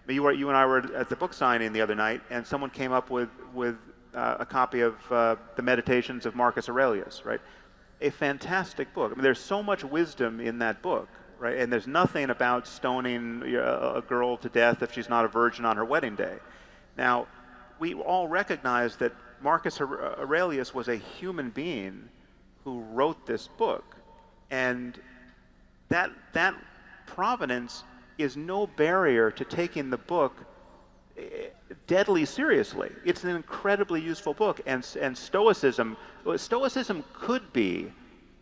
You and I were at the book signing the other night, and someone came up with a copy of the Meditations of Marcus Aurelius, right? A fantastic book. I mean, there's so much wisdom in that book, right? And there's nothing about stoning a girl to death if she's not a virgin on her wedding day. Now, we all recognize that Marcus Aurelius was a human being who wrote this book, and that provenance is no barrier to taking the book deadly seriously. It's an incredibly useful book, and Stoicism could be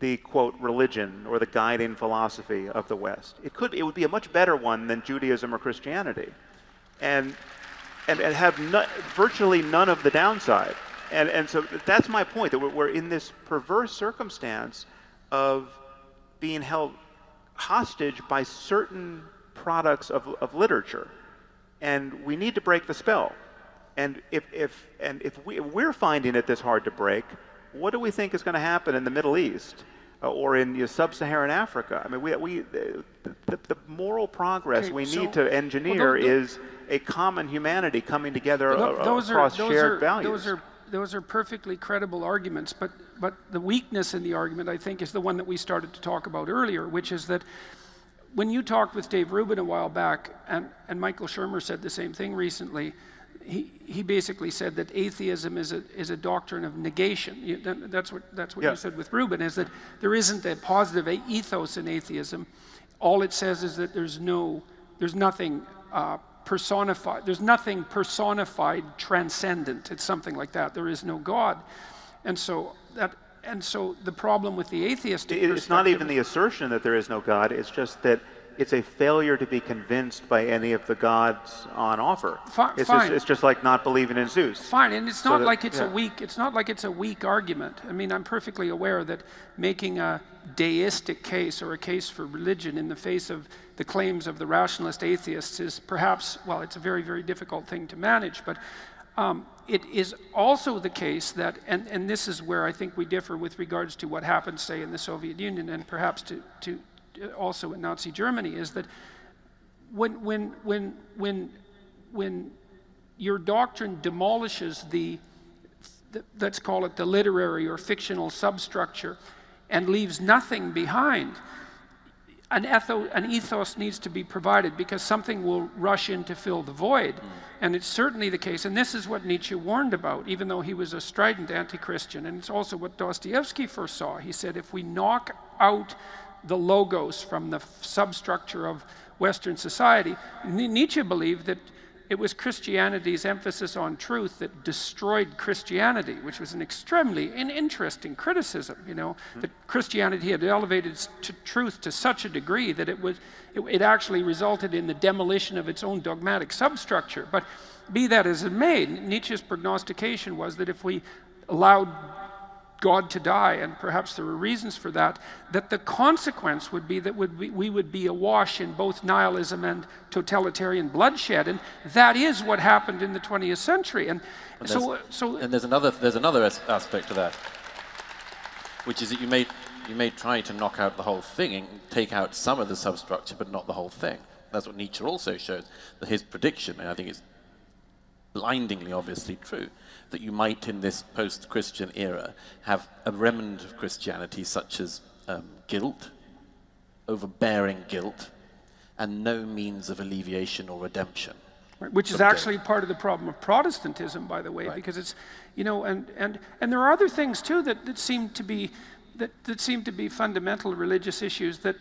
the, quote, religion or the guiding philosophy of the West. It would be a much better one than Judaism or Christianity, and have virtually none of the downside. And so that's my point, that we're in this perverse circumstance of being held hostage by certain products of literature, and we need to break the spell. And if we're finding it this hard to break, what do we think is going to happen in the Middle East or in sub-Saharan Africa? I mean, the moral progress we need to engineer is a common humanity coming together across shared values. Those are perfectly credible arguments, but the weakness in the argument, I think, is the one that we started to talk about earlier, which is that when you talked with Dave Rubin a while back, and Michael Shermer said the same thing recently, he basically said that atheism is a doctrine of negation. That's what you said with Rubin, is that there isn't a positive ethos in atheism. All it says is that there's nothing personified transcendent. It's something like that. There is no God. And so the problem with the atheistic it's not even the assertion that there is no God. It's just that it's a failure to be convinced by any of the gods on offer. It's just like not believing in Zeus. Fine, and it's not like it's a weak argument. I mean, I'm perfectly aware that making a deistic case or a case for religion in the face of the claims of the rationalist atheists is perhaps, well, it's a very, very difficult thing to manage, but it is also the case that, and this is where I think we differ with regards to what happened, say, in the Soviet Union and perhaps to also in Nazi Germany, is that when your doctrine demolishes let's call it the literary or fictional substructure and leaves nothing behind, an ethos needs to be provided, because something will rush in to fill the void. And it's certainly the case, and this is what Nietzsche warned about, even though he was a strident anti-Christian, and it's also what Dostoevsky foresaw. He said, if we knock out the logos from the substructure of Western society, Nietzsche believed that it was Christianity's emphasis on truth that destroyed Christianity, which was an extremely interesting criticism, that Christianity had elevated to truth to such a degree that it actually resulted in the demolition of its own dogmatic substructure. But be that as it may, Nietzsche's prognostication was that if we allowed God to die, and perhaps there were reasons for that, that the consequence would be that we would be awash in both nihilism and totalitarian bloodshed, and that is what happened in the 20th century. And there's another aspect to that, which is that you may try to knock out the whole thing and take out some of the substructure, but not the whole thing. That's what Nietzsche also showed, that his prediction, and I think it's blindingly obviously true, that you might in this post-Christian era have a remnant of Christianity such as guilt, overbearing guilt, and no means of alleviation or redemption. Right, which is actually part of the problem of Protestantism, by the way, right. Because it's, and there are other things too that seem to be fundamental religious issues that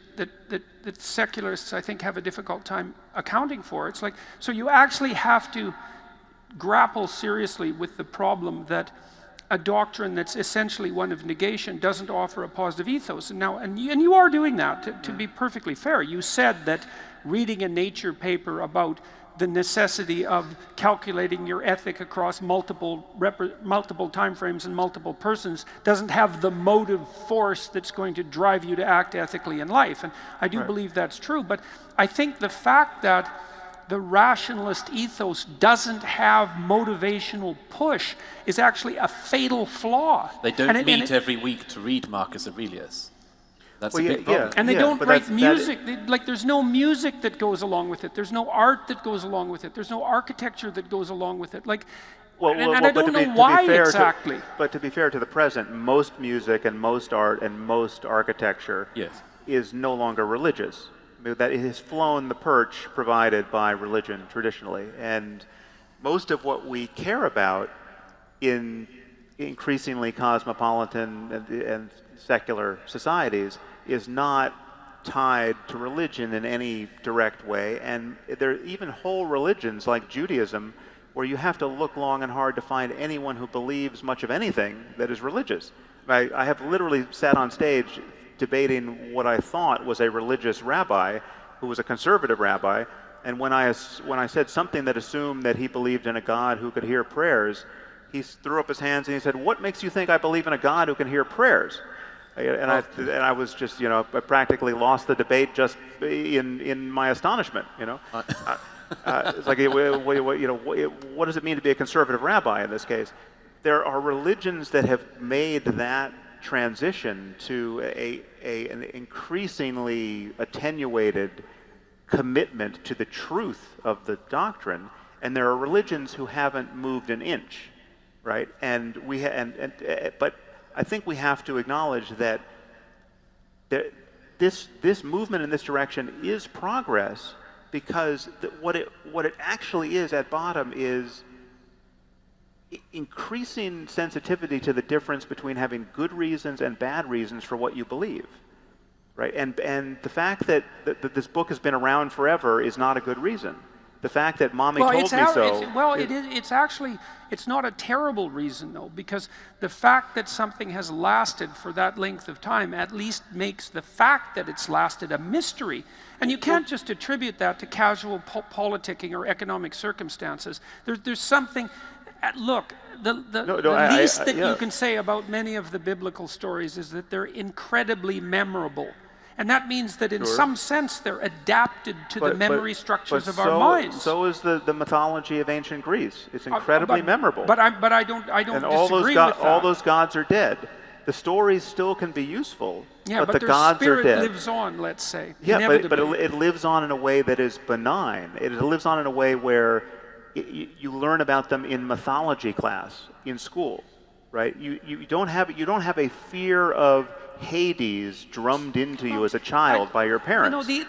secularists, I think, have a difficult time accounting for. It's like, so you actually have to grapple seriously with the problem that a doctrine that's essentially one of negation doesn't offer a positive ethos. And you are doing that, to be perfectly fair. You said that reading a Nature paper about the necessity of calculating your ethic across multiple timeframes and multiple persons doesn't have the motive force that's going to drive you to act ethically in life. And I do believe that's true, but I think the fact that the rationalist ethos doesn't have motivational push is actually a fatal flaw. They don't meet every week to read Marcus Aurelius. That's Well, a yeah, big problem. And they yeah, don't but write that's- music. Like, there's no music that goes along with it. There's no art that goes along with it. There's no architecture that goes along with it. Like, and I but don't to know be why fair exactly. But to be fair to the present, most music and most art and most architecture Yes. is no longer religious. I mean, that it has flown the perch provided by religion traditionally, and most of what we care about in increasingly cosmopolitan and secular societies is not tied to religion in any direct way. And there are even whole religions like Judaism where you have to look long and hard to find anyone who believes much of anything that is religious. I have literally sat on stage debating what I thought was a religious rabbi who was a conservative rabbi, and when I said something that assumed that he believed in a God who could hear prayers, he threw up his hands and he said, "What makes you think I believe in a God who can hear prayers?" And I was just, I practically lost the debate just in my astonishment. It's like, what does it mean to be a conservative rabbi in this case? There are religions that have made that transition to an increasingly attenuated commitment to the truth of the doctrine, and there are religions who haven't moved an inch, right? And but I think we have to acknowledge that this movement in this direction is progress, because what it actually is at bottom is increasing sensitivity to the difference between having good reasons and bad reasons for what you believe, right? And the fact that this book has been around forever is not a good reason. The fact that Mommy told me so. It's not a terrible reason, though, because the fact that something has lasted for that length of time at least makes the fact that it's lasted a mystery. And you can't just attribute that to casual politicking or economic circumstances. There's something. Look, the least that you can say about many of the biblical stories is that they're incredibly memorable. And that means that in some sense they're adapted to the memory structures of our minds. So is the mythology of ancient Greece. It's incredibly memorable. But I don't and disagree with that. All those gods are dead. The stories still can be useful, yeah, but the their gods are dead. spirit lives on, let's say. Yeah, but it lives on in a way that is benign. It lives on in a way where you learn about them in mythology class in school, right? You don't have a fear of Hades drummed into you as a child by your parents.